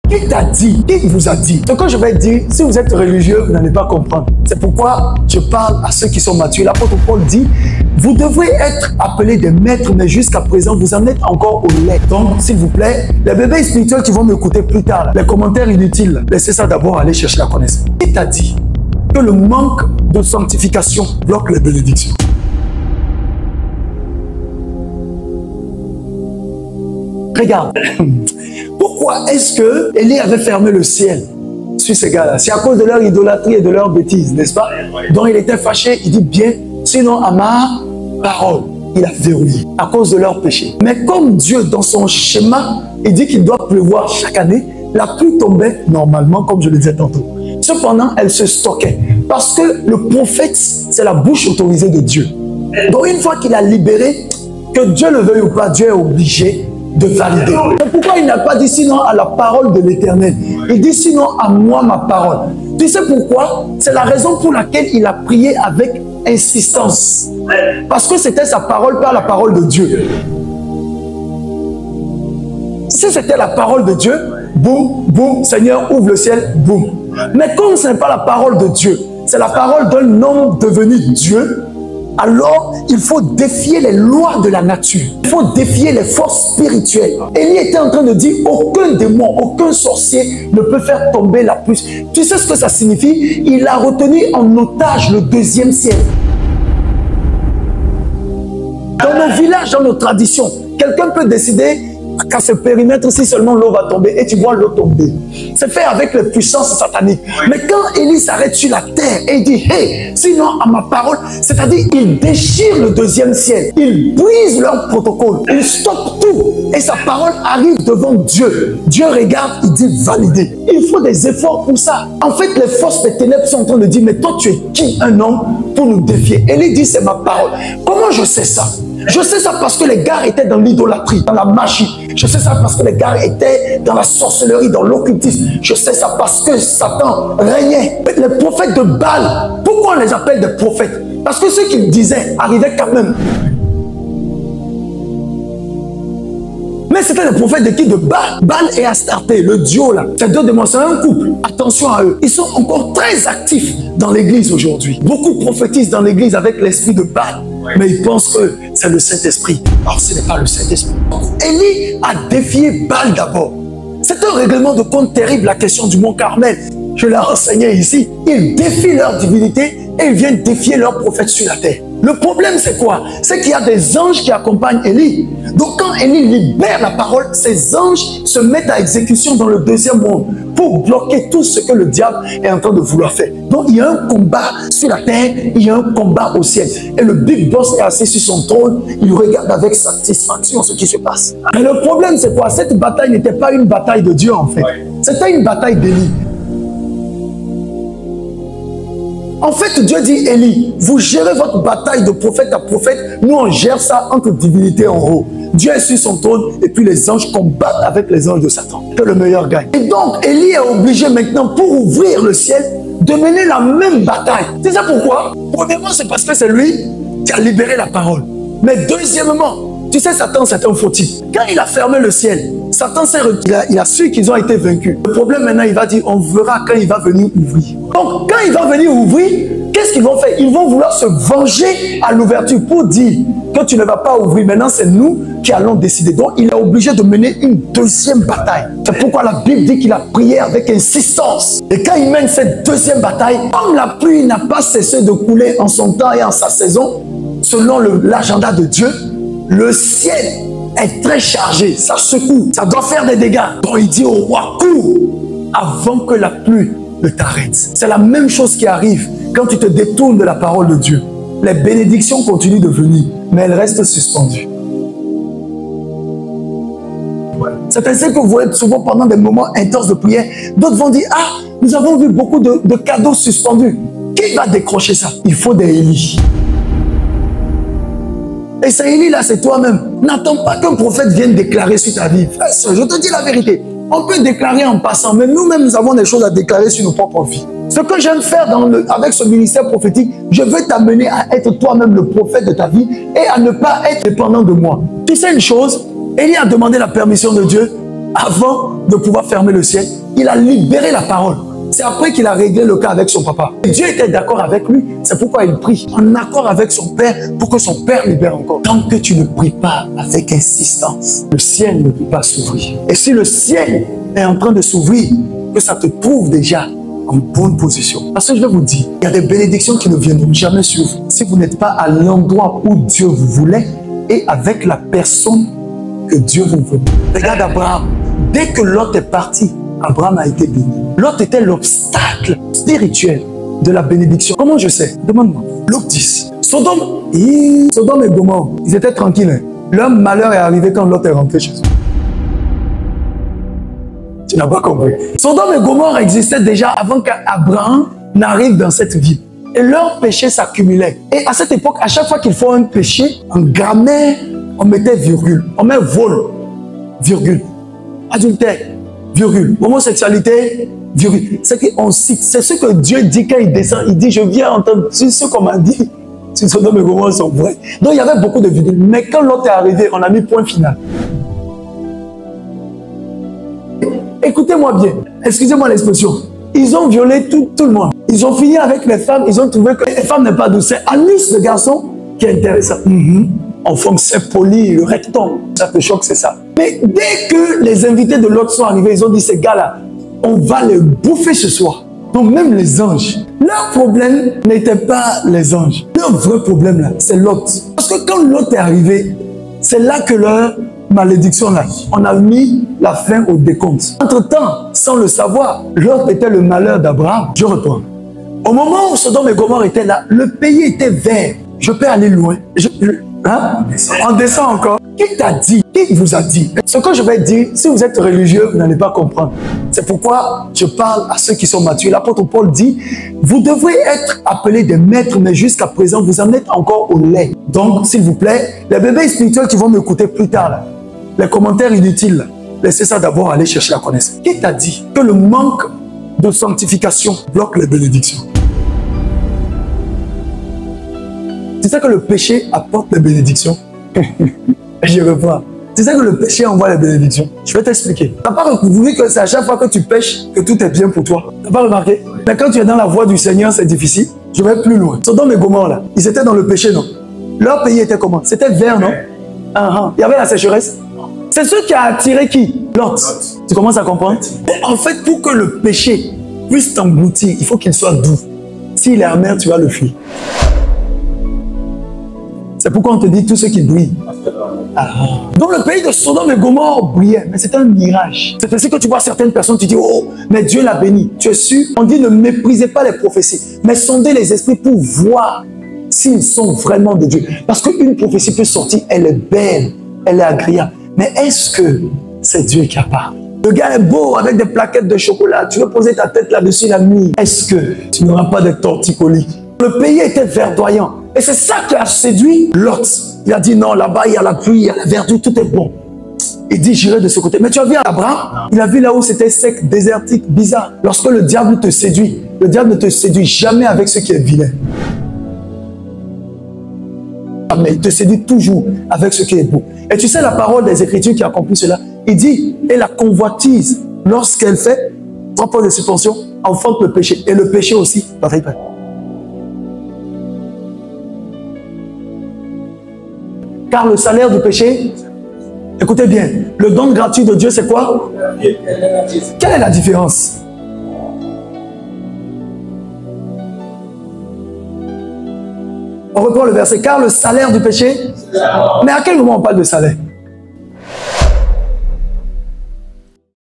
Qui t'a dit? Qui vous a dit? Ce que je vais dire, si vous êtes religieux, vous n'allez pas comprendre. C'est pourquoi je parle à ceux qui sont matures. L'apôtre Paul dit, vous devrez être appelés des maîtres, mais jusqu'à présent, vous en êtes encore au lait. Donc, s'il vous plaît, les bébés spirituels qui vont m'écouter plus tard, les commentaires inutiles, laissez ça d'abord aller chercher la connaissance. Qui t'a dit que le manque de sanctification bloque les bénédictions? Regarde, pourquoi est-ce que Élie avait fermé le ciel sur ces gars-là? C'est à cause de leur idolâtrie et de leur bêtise, n'est-ce pas? Donc il était fâché, il dit bien, sinon à ma parole, il a verrouillé à cause de leur péché. Mais comme Dieu, dans son schéma, il dit qu'il doit pleuvoir chaque année, la pluie tombait normalement, comme je le disais tantôt. Cependant, elle se stockait parce que le prophète, c'est la bouche autorisée de Dieu. Donc une fois qu'il a libéré, que Dieu le veuille ou pas, Dieu est obligé de valider. Donc pourquoi il n'a pas dit sinon à la parole de l'Éternel? Il dit sinon à moi ma parole. Tu sais pourquoi? C'est la raison pour laquelle il a prié avec insistance. Parce que c'était sa parole, pas la parole de Dieu. Si c'était la parole de Dieu, boum, boum, Seigneur, ouvre le ciel, boum. Mais comme ce n'est pas la parole de Dieu, c'est la parole d'un homme devenu Dieu, alors il faut défier les lois de la nature. Il faut défier les forces spirituelles. Élie était en train de dire, aucun démon, aucun sorcier ne peut faire tomber la pluie. Tu sais ce que ça signifie? Il a retenu en otage le deuxième ciel. Dans nos villages, dans nos traditions, quelqu'un peut décider qu'à ce périmètre, si seulement l'eau va tomber, et tu vois l'eau tomber. C'est fait avec les puissances sataniques. Mais quand Élie s'arrête sur la terre et dit, hey, sinon à ma parole, c'est-à-dire il déchire le deuxième ciel, il brise leur protocole, il stoppe tout, et sa parole arrive devant Dieu. Dieu regarde, il dit valider. Il faut des efforts pour ça. En fait, les forces des ténèbres sont en train de dire, mais toi tu es qui, un homme, pour nous défier? Élie dit, c'est ma parole. Comment je sais ça? Je sais ça parce que les gars étaient dans l'idolâtrie, dans la magie. Je sais ça parce que les gars étaient dans la sorcellerie, dans l'occultisme. Je sais ça parce que Satan régnait. Les prophètes de Baal, pourquoi on les appelle des prophètes? Parce que ceux qu'ils disaient arrivaient quand même. Mais c'était des prophètes de qui? De Baal. Baal et Astarté, le duo là. Ces deux démons, c'est un couple. Attention à eux. Ils sont encore très actifs dans l'église aujourd'hui. Beaucoup prophétisent dans l'église avec l'esprit de Baal. Mais ils pensent que c'est le Saint-Esprit. Alors ce n'est pas le Saint-Esprit. Élie a défié Baal d'abord. C'est un règlement de compte terrible, la question du mont Carmel. Je l'ai enseigné ici. Ils défient leur divinité et ils viennent défier leurs prophètes sur la terre. Le problème, c'est quoi? C'est qu'il y a des anges qui accompagnent Élie. Donc, quand Élie libère la parole, ces anges se mettent à exécution dans le deuxième monde pour bloquer tout ce que le diable est en train de vouloir faire. Donc, il y a un combat sur la terre, il y a un combat au ciel. Et le big boss est assis sur son trône, il regarde avec satisfaction ce qui se passe. Mais le problème, c'est quoi? Cette bataille n'était pas une bataille de Dieu, en fait. C'était une bataille d'Élie. En fait, Dieu dit, Élie, vous gérez votre bataille de prophète à prophète. Nous, on gère ça entre divinités en haut. Dieu est sur son trône et puis les anges combattent avec les anges de Satan. Que le meilleur gagne. Et donc, Élie est obligé maintenant, pour ouvrir le ciel, de mener la même bataille. C'est ça pourquoi? Premièrement, c'est parce que c'est lui qui a libéré la parole. Mais deuxièmement, tu sais, Satan, c'est un fautif. Quand il a fermé le ciel, Satan s'est retiré, il a su qu'ils ont été vaincus. Le problème maintenant, il va dire, on verra quand il va venir ouvrir. Donc, quand il va venir ouvrir, qu'est-ce qu'ils vont faire? Ils vont vouloir se venger à l'ouverture pour dire que tu ne vas pas ouvrir. Maintenant, c'est nous qui allons décider. Donc, il est obligé de mener une deuxième bataille. C'est pourquoi la Bible dit qu'il a prié avec insistance. Et quand il mène cette deuxième bataille, comme la pluie n'a pas cessé de couler en son temps et en sa saison, selon l'agenda de Dieu, le ciel est très chargé, ça secoue, ça doit faire des dégâts. Donc il dit au roi, cours avant que la pluie ne t'arrête. C'est la même chose qui arrive quand tu te détournes de la parole de Dieu. Les bénédictions continuent de venir, mais elles restent suspendues. C'est ainsi que vous voyez souvent pendant des moments intenses de prière, d'autres vont dire, ah, nous avons vu beaucoup de cadeaux suspendus. Qui va décrocher ça? Il faut des Élie. Et c'est Élie là, c'est toi-même. N'attends pas qu'un prophète vienne déclarer sur ta vie. Frère, je te dis la vérité. On peut déclarer en passant, mais nous-mêmes, nous avons des choses à déclarer sur nos propres vies. Ce que j'aime faire avec ce ministère prophétique, je veux t'amener à être toi-même le prophète de ta vie et à ne pas être dépendant de moi. Tu sais une chose, Élie a demandé la permission de Dieu avant de pouvoir fermer le ciel, il a libéré la parole. C'est après qu'il a réglé le cas avec son papa. Et Dieu était d'accord avec lui, c'est pourquoi il prie en accord avec son père pour que son père libère encore. Tant que tu ne pries pas avec insistance, le ciel ne peut pas s'ouvrir. Et si le ciel est en train de s'ouvrir, que ça te trouve déjà en bonne position. Parce que je vais vous dire, il y a des bénédictions qui ne viendront jamais sur vous si vous n'êtes pas à l'endroit où Dieu vous voulait et avec la personne que Dieu vous veut. Regarde Abraham, dès que Lot est parti, Abraham a été béni. Lot était l'obstacle spirituel de la bénédiction. Comment je sais? Demande-moi. Luc 10. Sodome et Gomorrhe, ils étaient tranquilles. Hein? Leur malheur est arrivé quand Lot est rentré chez eux. Tu n'as pas compris. Sodome et Gomorrhe existaient déjà avant qu'Abraham n'arrive dans cette ville. Et leurs péchés s'accumulaient. Et à cette époque, à chaque fois qu'il faut un péché, en grammaire, on mettait virgule. On met vol, virgule. Adultère, virgule. Homosexualité, virgule. C'est qu'on cite. C'est ce que Dieu dit quand il descend. Il dit, je viens entendre ce qu'on m'a dit. Si Sodome et Gomorrhe sont vrais. Donc il y avait beaucoup de virgules. Mais quand l'autre est arrivé, on a mis point final. Écoutez-moi bien. Excusez-moi l'expression. Ils ont violé tout le monde. Ils ont fini avec les femmes. Ils ont trouvé que les femmes n'est pas douce. C'est Anus, le garçon, qui est intéressant. En forme, c'est poli, le rectum. Ça te choque, c'est ça. Mais dès que les invités de l'autre sont arrivés, ils ont dit, ces gars-là, on va les bouffer ce soir. Donc même les anges, leur problème n'était pas les anges. Leur vrai problème, là, c'est l'autre. Parce que quand l'autre est arrivé, c'est là que leur malédiction, là, on a mis la fin au décompte. Entre-temps, sans le savoir, l'autre était le malheur d'Abraham. Je reprends. Au moment où Sodome et Gomorrhe étaient là, le pays était vert. Je peux aller loin. On descend encore. Qui t'a dit? Qui vous a dit? Ce que je vais dire, si vous êtes religieux, vous n'allez pas comprendre. C'est pourquoi je parle à ceux qui sont matures. L'apôtre Paul dit, vous devrez être appelés des maîtres, mais jusqu'à présent, vous en êtes encore au lait. Donc, s'il vous plaît, les bébés spirituels qui vont m'écouter plus tard, là, les commentaires inutiles, là, laissez ça d'abord aller chercher la connaissance. Qui t'a dit que le manque de sanctification bloque les bénédictions? C'est ça que le péché apporte les bénédictions. Je reprends. C'est ça que le péché envoie les bénédictions. Je vais t'expliquer. Tu n'as pas vu que c'est à chaque fois que tu pêches que tout est bien pour toi. Tu n'as pas remarqué? Mais quand tu es dans la voie du Seigneur, c'est difficile. Je vais plus loin. Sodome et Gomorrhe, là, ils étaient dans le péché, non? Leur pays était comment? C'était vert, non? Il y avait la sécheresse. C'est ce qui a attiré qui? Lot. Tu commences à comprendre? En fait, pour que le péché puisse t'engloutir, il faut qu'il soit doux. S'il est amer, tu vas le fuir. C'est pourquoi on te dit tout ce qui brille. Donc le pays de Sodome et Gomorrhe brillait, mais c'était un mirage. C'est ainsi que tu vois certaines personnes, tu dis, oh, mais Dieu l'a béni. Tu es sûr? On dit ne méprisez pas les prophéties, mais sondez les esprits pour voir s'ils sont vraiment de Dieu. Parce qu'une prophétie peut sortir, elle est belle, elle est agréable. Mais est-ce que c'est Dieu qui a parlé? Le gars est beau avec des plaquettes de chocolat. Tu veux poser ta tête là-dessus la nuit. Est-ce que tu n'auras pas de torticolis? Le pays était verdoyant. Et c'est ça qui a séduit Lot. Il a dit non, là-bas il y a la pluie, il y a la verdure, tout est bon. Il dit j'irai de ce côté. Mais tu as vu Abraham? Il a vu là où c'était sec, désertique, bizarre. Lorsque le diable te séduit, le diable ne te séduit jamais avec ce qui est vilain. Mais il te séduit toujours avec ce qui est beau. Et tu sais la parole des Écritures qui accomplit cela. Il dit, et la convoitise, lorsqu'elle fait 3 points de suspension, enfante le péché. Et le péché aussi, pareil. Car le salaire du péché, écoutez bien, le don gratuit de Dieu, c'est quoi? Quelle est la différence? On reprend le verset. Car le salaire du péché, mais à quel moment on parle de salaire?